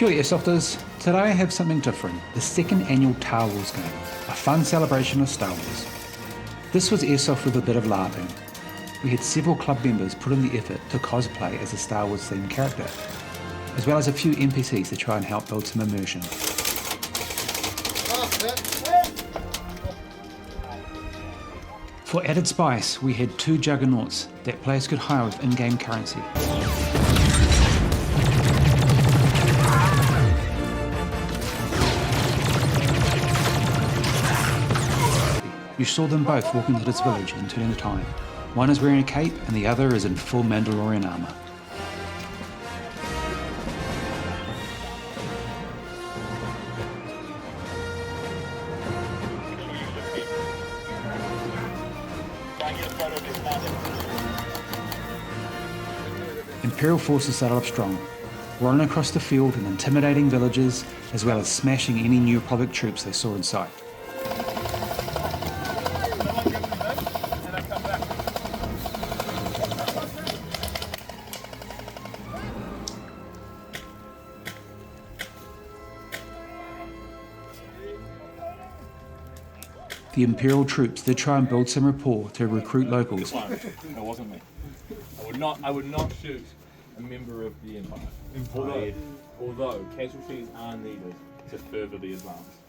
Kia ora, Airsofters. Today I have something different, the second annual Star Wars game, a fun celebration of Star Wars. This was Airsoft with a bit of laughing. We had several club members put in the effort to cosplay as a Star Wars themed character, as well as a few NPCs to try and help build some immersion. For added spice, we had 2 juggernauts that players could hire with in-game currency. You saw them both walk into this village and turning the time. One is wearing a cape and the other is in full Mandalorian armour. Imperial forces started up strong, rolling across the field and intimidating villages, as well as smashing any New Republic troops they saw in sight. The Imperial troops did try and build some rapport to recruit locals. It wasn't me. I would not shoot a member of the Empire. Although casualties are needed to further the advance.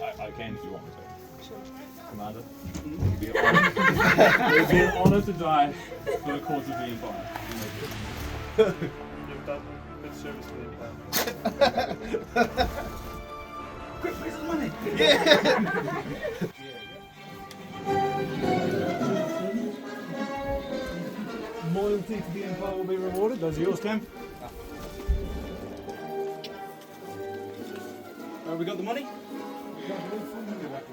I can if you want me to. Sure. Commander, it would be an honour to die for the cause of the Empire. You've done good service for the Empire. Quick, where's the money? Yeah! Loyalty to the Empire will be rewarded. Those are yours, Cam. We got the money?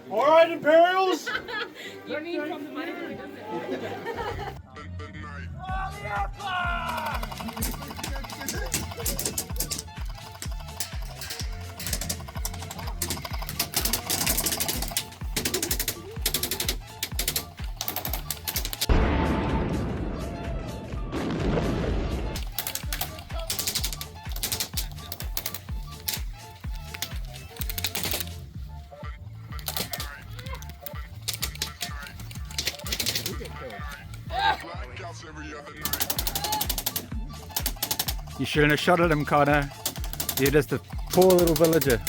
Alright, Imperials! You mean from the money that we done You shouldn't have shot at him, Connor. You're just a poor little villager.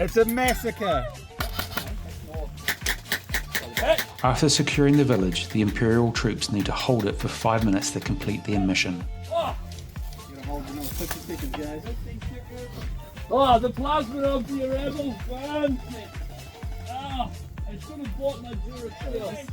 It's a massacre! After securing the village, the Imperial troops need to hold it for 5 minutes to complete their mission. Oh, the plasma of the rebels burned me! Ah, I should have bought my Duracell.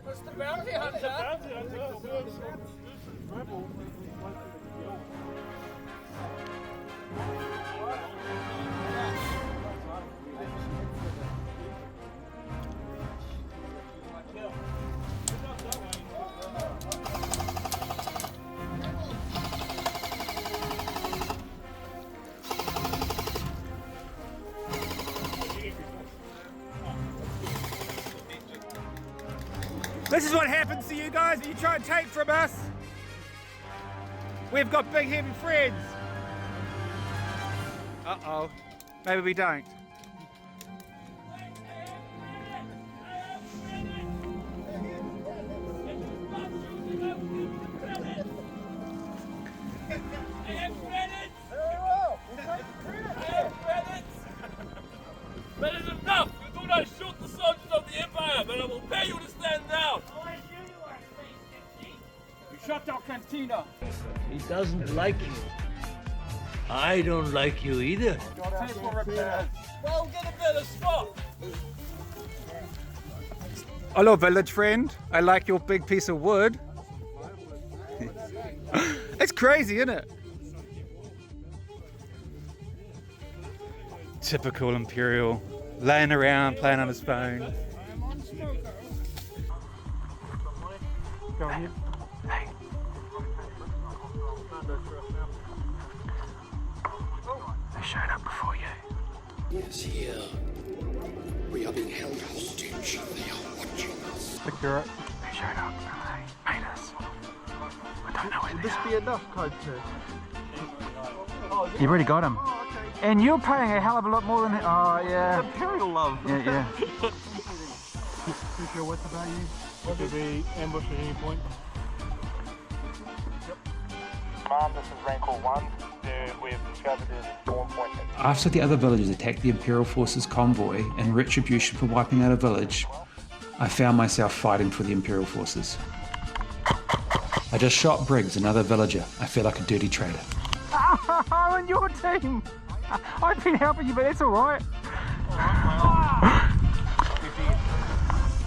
What's the bounty hunter? This is what happens to you guys when you try and take from us. We've got big heavy friends. Uh-oh. Maybe we don't. That is enough! You do not shoot the soldiers of the Empire, but I will pay you to stand down! You shut down Cantina. He doesn't like you. I don't like you either. Well, get a better spot! Hello, village friend. I like your big piece of wood. It's crazy, isn't it? Typical Imperial, laying around, playing on his phone. Go ahead. Hey. They showed up before you. Yes, here. We are being held hostage. They are watching us. Secure it. They showed up and they made us. I don't know where Would they this are. be enough code too? You've already got him. Oh, okay. And you're paying a hell of a lot more than... Oh, yeah. Imperial love. Yeah. Too sure what's about you? We could be ambushed at any point. This is Rancor 1. We've discovered a spawn point. After the other villagers attacked the Imperial forces convoy in retribution for wiping out a village, I found myself fighting for the Imperial forces. I just shot Briggs, another villager. I feel like a dirty traitor. Oh, and your team! I've been helping you, but it's alright.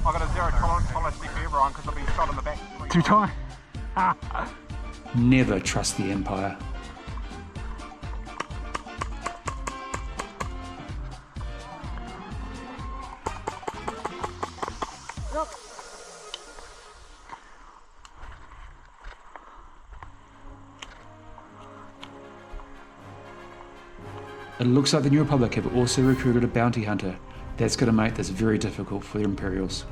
I got a 0 tolerance policy for everyone because I've been shot in the back 2 times. Never trust the Empire. It looks like the New Republic have also recruited a bounty hunter. That's going to make this very difficult for the Imperials.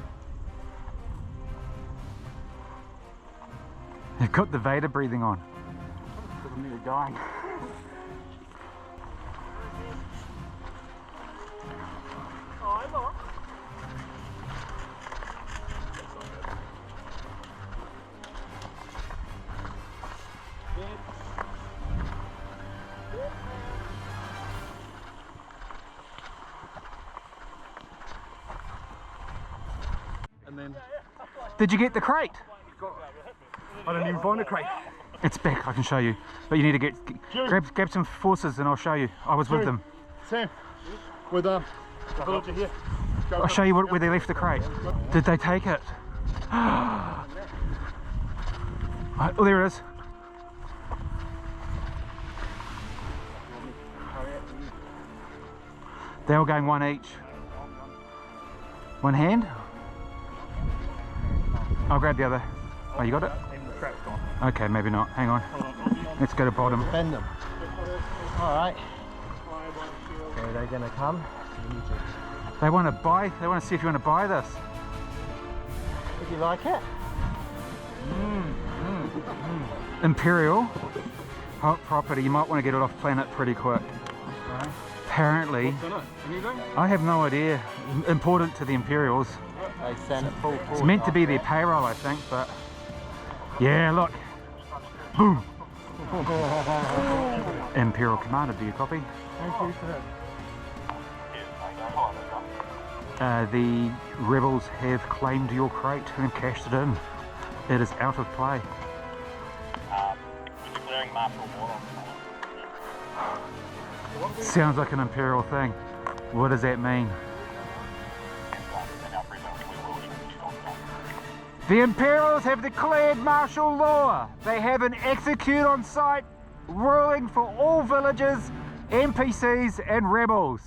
They've got the Vader breathing on. I'm nearly dying. And then Did you get the crate? I didn't even find a crate. It's back, I can show you. But you need to grab some forces and I'll show you. I was with them. Sam, with the villager here. I'll show you where they left the crate. Did they take it? Oh, there it is. They were going one each. One hand? I'll grab the other. Oh, you got it? Okay, maybe not. Hang on. Let's go to bottom. Bend them. Alright. Are they going to come? They want to buy. They want to see if you want to buy this. Would you like it? Imperial hot property. You might want to get it off planet pretty quick. Apparently, Anything? I have no idea. Important to the Imperials. They send it full force. It's meant to be their payroll, I think, but yeah, look. Boom. Imperial Commander, do you copy? Thank you for that. The rebels have claimed your crate and cashed it in. It is out of play. Declaring martial law. Sounds like an Imperial thing. What does that mean? The Imperials have declared martial law. They have an execute on sight ruling for all villagers, NPCs and rebels.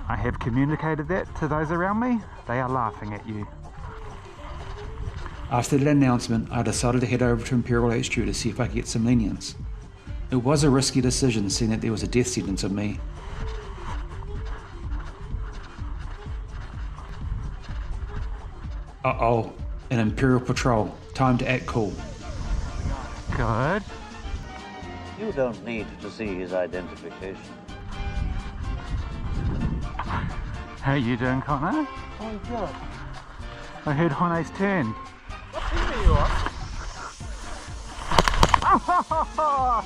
I have communicated that to those around me. They are laughing at you. After that announcement, I decided to head over to Imperial HQ to see if I could get some lenience. It was a risky decision, seeing that there was a death sentence on me. Uh-oh, an Imperial patrol. Time to act cool. Good. You don't need to see his identification. How you doing, Connor? Oh, God. I heard Hone's turn. What team are you on?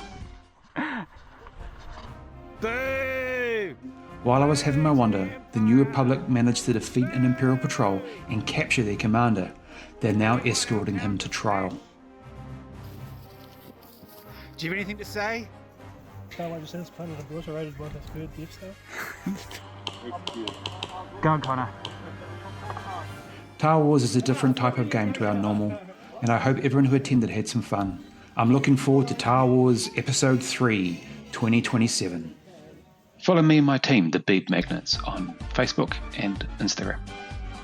Boo! While I was having my wonder, the New Republic managed to defeat an Imperial patrol and capture their commander. They're now escorting him to trial. Do you have anything to say? Star Wars Descendants planet obliterated by the third Death Star. Go on, Connor. Star Wars is a different type of game to our normal, and I hope everyone who attended had some fun. I'm looking forward to Star Wars Episode 3, 2027. Follow me and my team, the Bead Magnets, on Facebook and Instagram.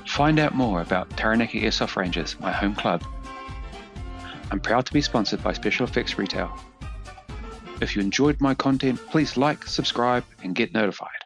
Find out more about Taranaki Airsoft Rangers, my home club. I'm proud to be sponsored by Special Effects Retail. If you enjoyed my content, please like, subscribe, and get notified.